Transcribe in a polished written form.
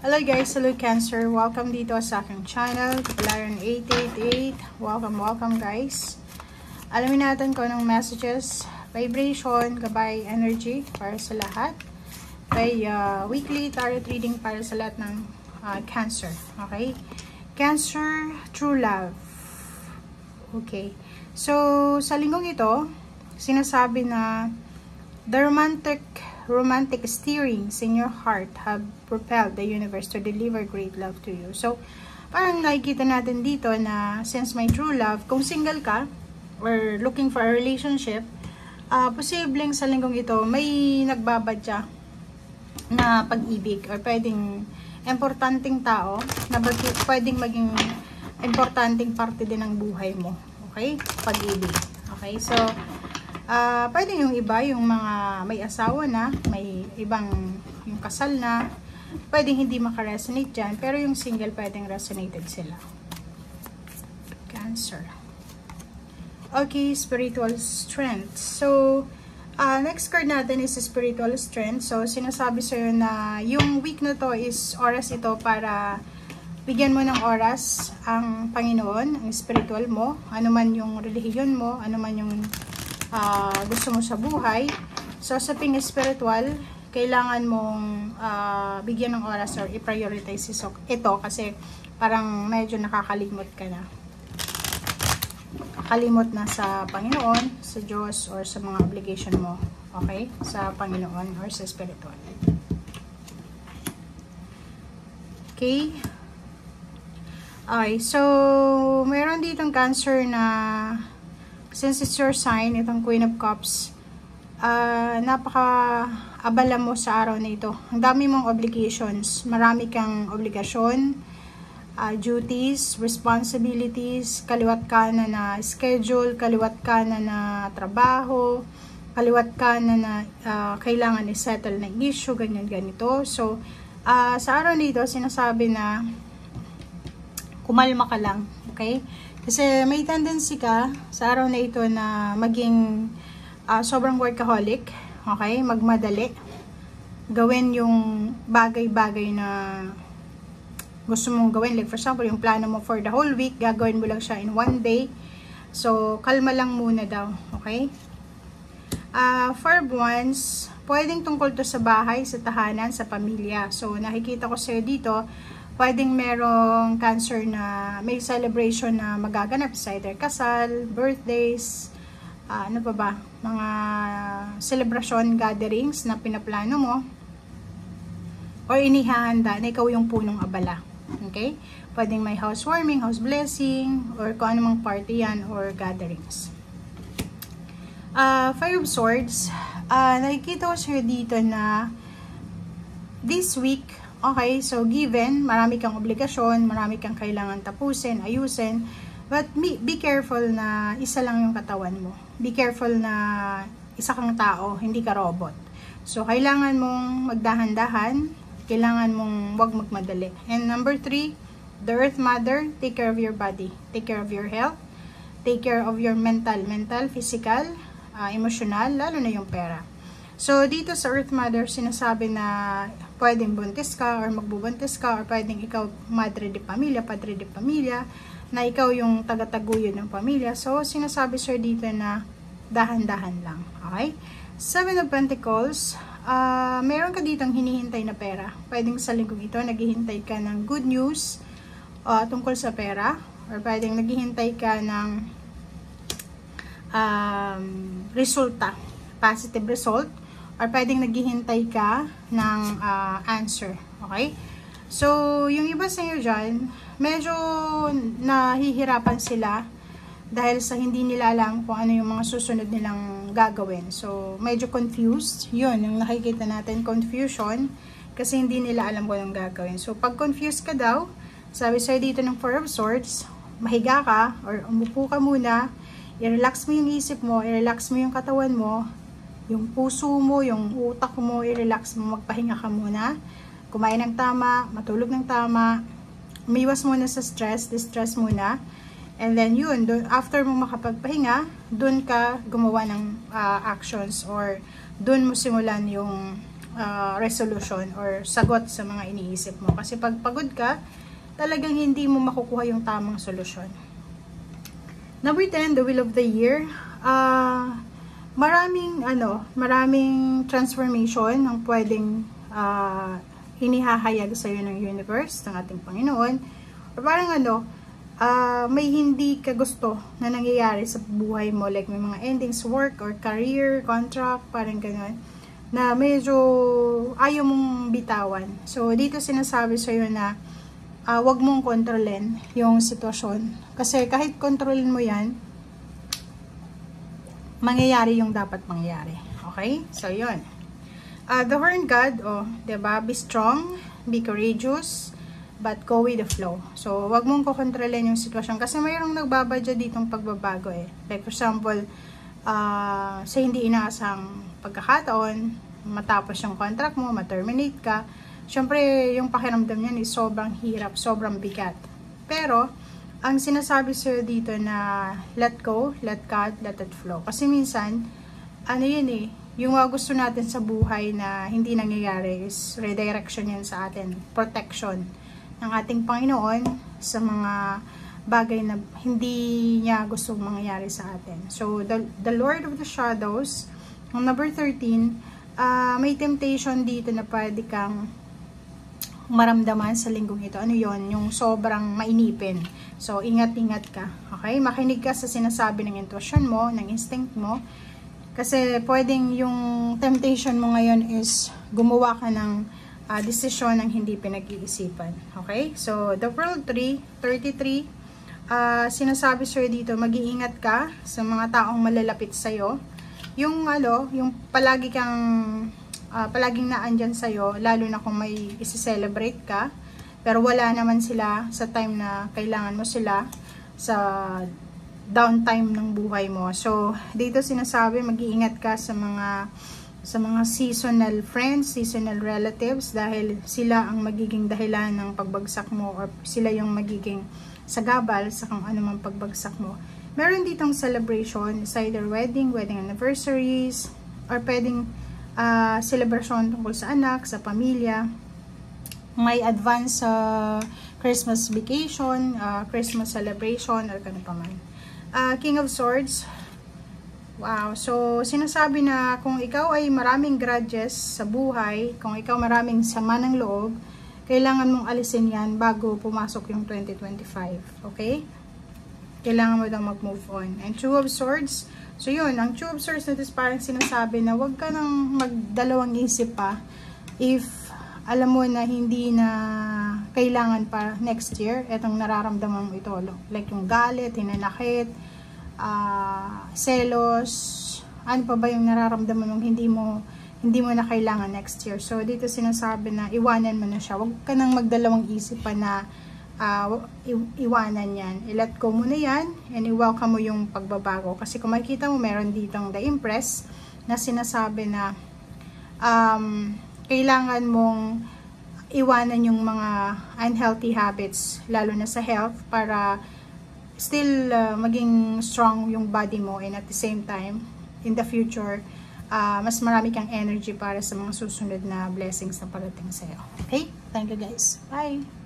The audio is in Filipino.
Hello guys, hello Cancer. Welcome dito sa aking channel, Kapalaran 888. Welcome guys. Alamin natin kung anong messages, vibration, gabay, energy para sa lahat. By weekly tarot reading para sa lahat ng Cancer. Okay? Cancer, true love. Okay. So, sa linggong ito, sinasabi na the romantic stirrings in your heart have propelled the universe to deliver great love to you. So, parang nakikita natin dito na since may true love, kung single ka or looking for a relationship, posibleng sa linggong ito may nagbabadya na pag-ibig or pwedeng importanteng tao na pwedeng maging importanteng parte din ng buhay mo. Okay? Pag-ibig. Okay? So, pwede yung iba, yung mga may asawa na, may ibang yung kasal na, pwedeng hindi makaresonate dyan, pero yung single pwedeng resonated sila. Cancer. Okay, spiritual strength. So, next card natin is spiritual strength. So, sinasabi sa'yo na yung week na to is oras ito para bigyan mo ng oras ang Panginoon, ang spiritual mo, ano man yung relihiyon mo, ano man yung gusto mo sa buhay. So, sa ping spiritual, kailangan mong bigyan ng oras or i-prioritize ito kasi parang medyo nakakalimot ka na. Kalimot na sa Panginoon, sa Diyos, or sa mga obligation mo. Okay? Sa Panginoon or sa spiritual. Okay? Okay, so, meron ditong Cancer na since it's your sign, itong Queen of Cups, napaka-abala mo sa araw na ito. Ang dami mong obligations. Marami kang obligasyon, duties, responsibilities, kaliwat kanan na schedule, kaliwat kanan na trabaho, kaliwat kanan na kailangan i-settle na issue, ganyan, ganito. So, sa araw na ito, sinasabi na kumalma ka lang, okay? Kasi may tendency ka sa araw na ito na maging sobrang workaholic, okay? Magmadali. Gawin yung bagay-bagay na gusto mong gawin. Like for example, yung plano mo for the whole week, gagawin mo lang siya in one day. So, kalma lang muna daw, okay? For ones, pwedeng tungkol to sa bahay, sa tahanan, sa pamilya. So, nakikita ko sa'yo dito, pwedeng merong Cancer na may celebration na magaganap sa either kasal, birthdays, ano pa ba, mga celebration gatherings na pinaplano mo or inihahanda na ikaw yung punong abala. Okay? Pwedeng may housewarming, house blessing, or kung anumang party yan or gatherings. Five of Swords, nakikita ko sa'yo dito na this week, okay, so given, marami kang obligasyon, marami kang kailangan tapusin, ayusin, but be careful na isa lang yung katawan mo. Be careful na isa kang tao, hindi ka robot. So, kailangan mong magdahan-dahan, kailangan mong wag magmadali. And number 3, the Earth Mother, take care of your body, take care of your health, take care of your mental, physical, emotional, lalo na yung pera. So, dito sa Earth Mother, sinasabi na pwedeng buntis ka or magbubuntis ka or pwedeng ikaw madre de pamilya, padre de pamilya, na ikaw yung tagataguyod ng pamilya. So, sinasabi sir dito na dahan-dahan lang. Okay? Seven of Pentacles, meron ka ditong hinihintay na pera. Pwedeng sa linggong ito, naghihintay ka ng good news tungkol sa pera or pwedeng naghihintay ka ng resulta, positive result, or pwedeng naghihintay ka ng answer. Okay? So, yung iba sa inyo dyan, medyo nahihirapan sila dahil sa hindi nila alam kung ano yung mga susunod nilang gagawin. So, medyo confused. Yun, yung nakikita natin, confusion, kasi hindi nila alam kung anong gagawin. So, pag confused ka daw, sabi sa'yo dito ng Four of Swords, mahiga ka or umupo ka muna, i-relax mo yung isip mo, i-relax mo yung katawan mo, yung puso mo, yung utak mo, i-relax mo, magpahinga ka muna, kumain ng tama, matulog ng tama, umiwas muna sa stress, distress muna, and then yun, after mo makapagpahinga, dun ka gumawa ng actions or dun mo simulan yung resolution or sagot sa mga iniisip mo. Kasi pag pagod ka, talagang hindi mo makukuha yung tamang solusyon. Number 10, the wheel of the year. Maraming transformation ang pwedeng inihahayag sa iyo ng universe, ng ating Panginoon. Or parang may hindi ka gusto na nangyayari sa buhay mo, like may mga endings, work or career, contract, parang gano'n, na medyo ayaw mong bitawan. So, dito sinasabi sa iyo na wag mong kontrolin yung sitwasyon. Kasi kahit kontrolin mo yan, mangyayari yung dapat mangyayari. Okay? So, yun. The Horn God, diba? Be strong, be courageous, but go with the flow. So, wag mong kukontrolin yung sitwasyon. Kasi mayroong nagbabadya ditong pagbabago eh. Like, for example, sa hindi inaasang pagkakataon, matapos yung contract mo, ma-terminate ka, syempre, yung pakiramdam niyan is sobrang hirap, sobrang bigat. Pero, ang sinasabi sa'yo dito na let go, let God, let it flow. Kasi minsan, yung gusto natin sa buhay na hindi nangyayari is redirection yan sa atin, protection ng ating Panginoon sa mga bagay na hindi niya gustong mangyayari sa atin. So, the Lord of the Shadows, number 13, may temptation dito na pwede kang maramdaman sa linggong ito. Ano yon? Yung sobrang mainipin. So, ingat-ingat ka. Okay? Makinig ka sa sinasabi ng intuition mo, ng instinct mo. Kasi pwedeng yung temptation mo ngayon is gumawa ka ng desisyon ng hindi pinag-iisipan. Okay? So, the World 33, sinasabi sa'yo dito, mag-iingat ka sa mga taong malalapit sa'yo. Yung palagi kang palaging naandyan sa'yo, lalo na kung may isi-celebrate ka, pero wala naman sila sa time na kailangan mo sila sa downtime ng buhay mo. So, dito sinasabi, mag-iingat ka sa mga seasonal friends, seasonal relatives, dahil sila ang magiging dahilan ng pagbagsak mo or sila yung magiging sagabal sa kung anumang pagbagsak mo. Meron ditong celebration, it's either wedding anniversaries, or pwedeng celebration tungkol sa anak, sa pamilya, may advance Christmas vacation, Christmas celebration, or kano pa man. King of Swords. Wow. So, sinasabi na kung ikaw ay maraming grudges sa buhay, kung ikaw maraming sama ng loob, kailangan mong alisin yan bago pumasok yung 2025. Okay? Kailangan mo daw mag-move on. And Two of Swords. So, yun. Ang Two of Swords na parang sinasabi na huwag ka nang magdalawang isip pa if alam mo na hindi na kailangan pa next year, etong nararamdaman mo ito. Like yung galit, hinanakit, selos, ano pa ba yung nararamdaman mong hindi mo na kailangan next year. So, dito sinasabi na iwanan mo na siya. Huwag ka nang magdalawang isip pa na iwanan yan. I-let go mo na yan and i-welcome mo yung pagbabago. Kasi kung makikita mo, meron ditong The Empress na sinasabi na kailangan mong iwanan yung mga unhealthy habits, lalo na sa health, para still maging strong yung body mo, and at the same time, in the future, mas marami kang energy para sa mga susunod na blessings na parating sa'yo. Okay? Thank you guys. Bye!